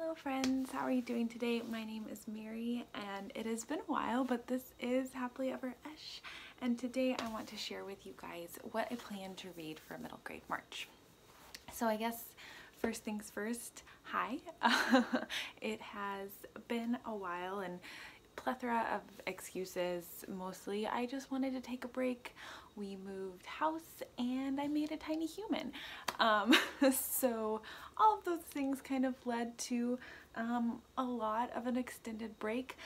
Hello friends, how are you doing today? My name is Mary and it has been a while, but this is Happily Ever Esch, and today I want to share with you guys what I plan to read for middle grade March. So I guess first things first, hi. It has been a while and plethora of excuses. Mostly I just wanted to take a break. We moved house and I made a tiny human. So all of those things kind of led to a lot of an extended break.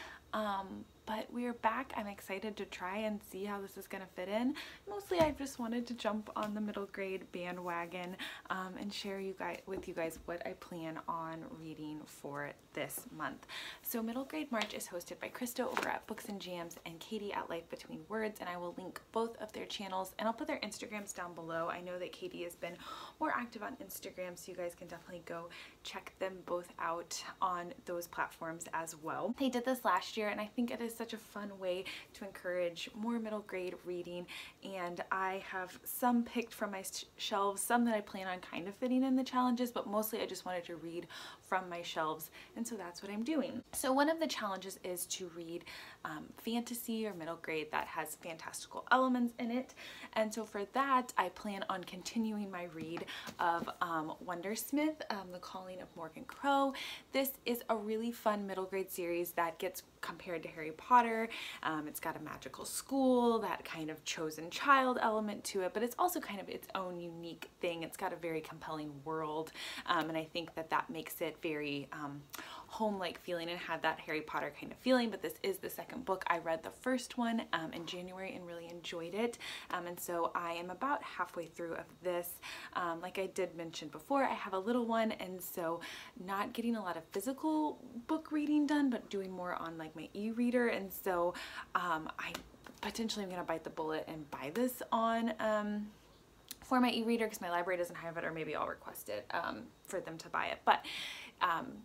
But we're back. I'm excited to try and see how this is going to fit in. Mostly I just wanted to jump on the middle grade bandwagon and share with you guys what I plan on reading for this month. So Middle Grade March is hosted by Krista over at Books and Jams and Katie at Life Between Words, and I will link both of their channels and I'll put their Instagrams down below. I know that Katie has been more active on Instagram, so you guys can definitely go check them both out on those platforms as well. They did this last year and I think it is such a fun way to encourage more middle grade reading, and I have some picked from my shelves, some that I plan on kind of fitting in the challenges, but mostly I just wanted to read from my shelves, and so that's what I'm doing. So one of the challenges is to read fantasy or middle grade that has fantastical elements in it, and so for that I plan on continuing my read of Wondersmith, The Calling of Morgan Crowe. This is a really fun middle grade series that gets compared to Harry Potter. It's got a magical school, that kind of chosen child element to it, but it's also kind of its own unique thing. It's got a very compelling world, and I think that that makes it very home-like feeling and had that Harry Potter kind of feeling. But this is the second book. I read the first one in January and really enjoyed it, and so I am about halfway through of this. Like I did mention before, I have a little one, and so not getting a lot of physical book reading done, but doing more on like my e-reader, and so I potentially am going to bite the bullet and buy this on for my e-reader because my library doesn't have it, or maybe I'll request it for them to buy it. But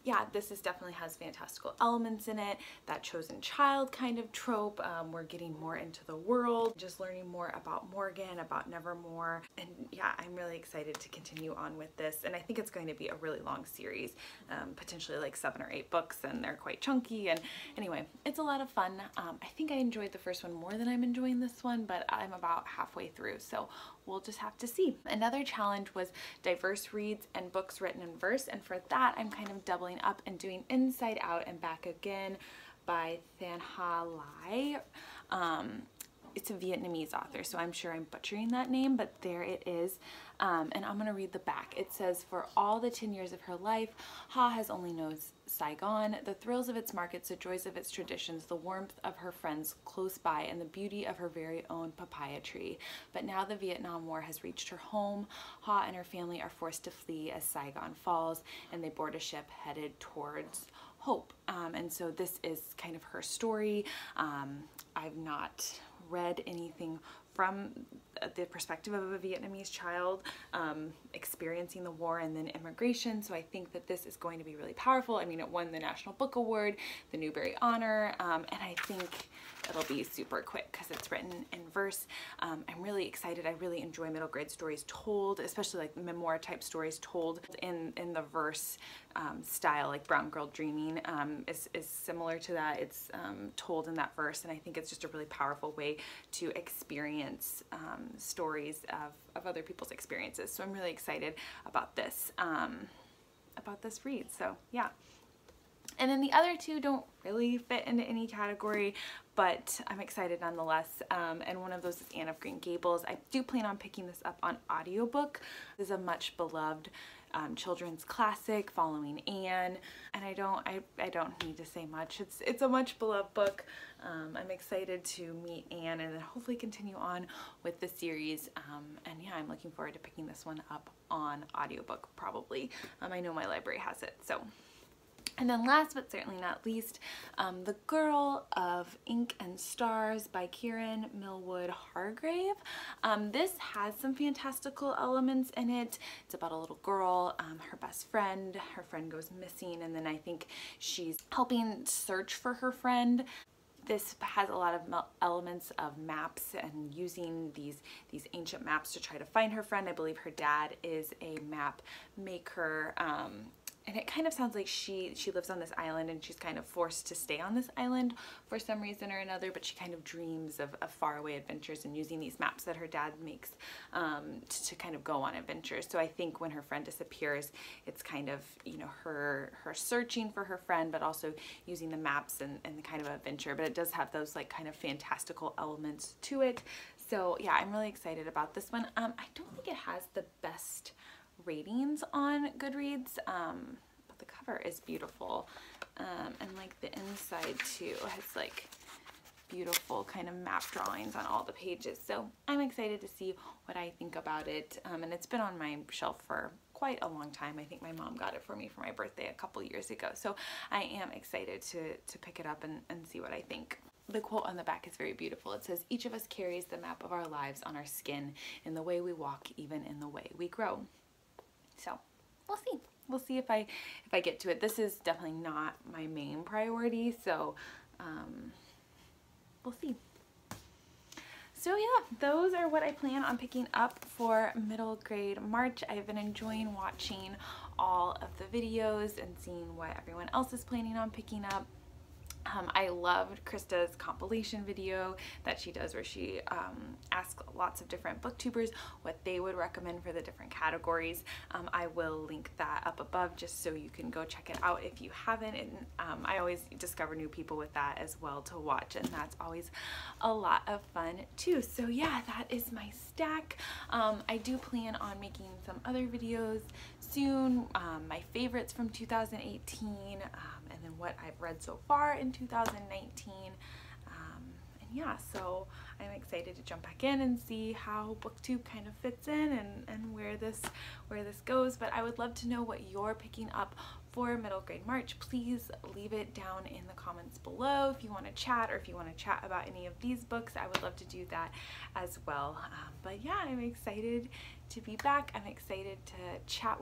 yeah, this definitely has fantastical elements in it, that chosen child kind of trope. We're getting more into the world, just learning more about Morgan, about Nevermore, and yeah, I'm really excited to continue on with this, and I think it's going to be a really long series, potentially like 7 or 8 books, and they're quite chunky, and anyway, it's a lot of fun. I think I enjoyed the first one more than I'm enjoying this one, but I'm about halfway through, so we'll just have to see. Another challenge was diverse reads and books written in verse, and for that I'm kind of doubling up and doing Inside Out and Back Again by Than Ha Lai. It's a Vietnamese author, so I'm sure I'm butchering that name, but there it is. And I'm going to read the back. It says, for all the 10 years of her life, Ha has only known Saigon, the thrills of its markets, the joys of its traditions, the warmth of her friends close by, and the beauty of her very own papaya tree. But now the Vietnam War has reached her home. Ha and her family are forced to flee as Saigon falls, and they board a ship headed towards hope. And so this is kind of her story. I've not read anything from the perspective of a Vietnamese child experiencing the war and then immigration, so I think that this is going to be really powerful. I mean, it won the National Book Award, the Newbery Honor, and I think it'll be super quick because it's written in verse. I'm really excited. I really enjoy middle grade stories told, especially like memoir type stories told in the verse style, like Brown Girl Dreaming is similar to that. It's told in that verse, and I think it's just a really powerful way to experience stories of other people's experiences. So I'm really excited about this read. So yeah. And then the other two don't really fit into any category, but I'm excited nonetheless. And one of those is Anne of Green Gables. I do plan on picking this up on audiobook. This is a much beloved children's classic following Anne, and I don't need to say much. It's a much beloved book. I'm excited to meet Anne and then hopefully continue on with the series. And yeah, I'm looking forward to picking this one up on audiobook probably. I know my library has it, so. And then last but certainly not least, The Girl of Ink and Stars by Kieran, Millwood, Hargrave. This has some fantastical elements in it. It's about a little girl, her best friend. Her friend goes missing, and then I think she's helping search for her friend. This has a lot of elements of maps and using these ancient maps to try to find her friend. I believe her dad is a map maker, and it kind of sounds like she lives on this island and she's kind of forced to stay on this island for some reason or another, but she kind of dreams of faraway adventures and using these maps that her dad makes to kind of go on adventures. So I think when her friend disappears, it's kind of, you know, her searching for her friend, but also using the maps and the kind of adventure. But it does have those like kind of fantastical elements to it. So yeah, I'm really excited about this one. I don't think it has the best ratings on Goodreads, but the cover is beautiful, and like the inside too has like beautiful kind of map drawings on all the pages. So I'm excited to see what I think about it, and it's been on my shelf for quite a long time. I think my mom got it for me for my birthday a couple years ago, so I am excited to pick it up and see what I think. The quote on the back is very beautiful. It says, "Each of us carries the map of our lives on our skin, in the way we walk, even in the way we grow." So we'll see. We'll see if I get to it. This is definitely not my main priority, so we'll see. So yeah, those are what I plan on picking up for middle grade March. I've been enjoying watching all of the videos and seeing what everyone else is planning on picking up. I loved Krista's compilation video that she does where she asks lots of different booktubers what they would recommend for the different categories. I will link that up above just so you can go check it out if you haven't. And I always discover new people with that as well to watch, and that's always a lot of fun too. So yeah, that is my stack. I do plan on making some other videos soon, my favorites from 2018, and then what I've read so far in 2019, and yeah, so I'm excited to jump back in and see how Booktube kind of fits in and where this goes. But I would love to know what you're picking up for middle grade March. Please leave it down in the comments below if you want to chat, or if you want to chat about any of these books. I would love to do that as well. But yeah, I'm excited to be back. I'm excited to chat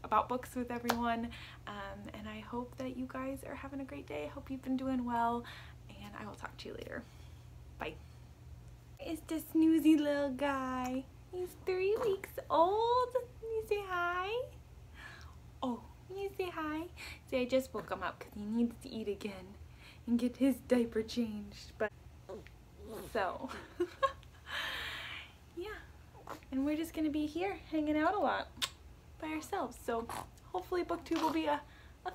about books with everyone, and I hope that you guys are having a great day. I hope you've been doing well, and I will talk to you later. Bye. It's the snoozy little guy. He's 3 weeks old. Can you say hi? Oh, can you say hi? See, I just woke him up because he needs to eat again and get his diaper changed. But so yeah, and we're just gonna be here hanging out a lot by ourselves. So hopefully Booktube will be a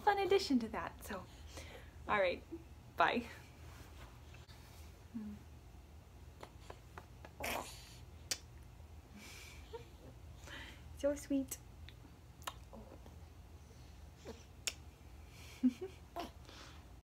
fun addition to that. So all right, bye. So sweet.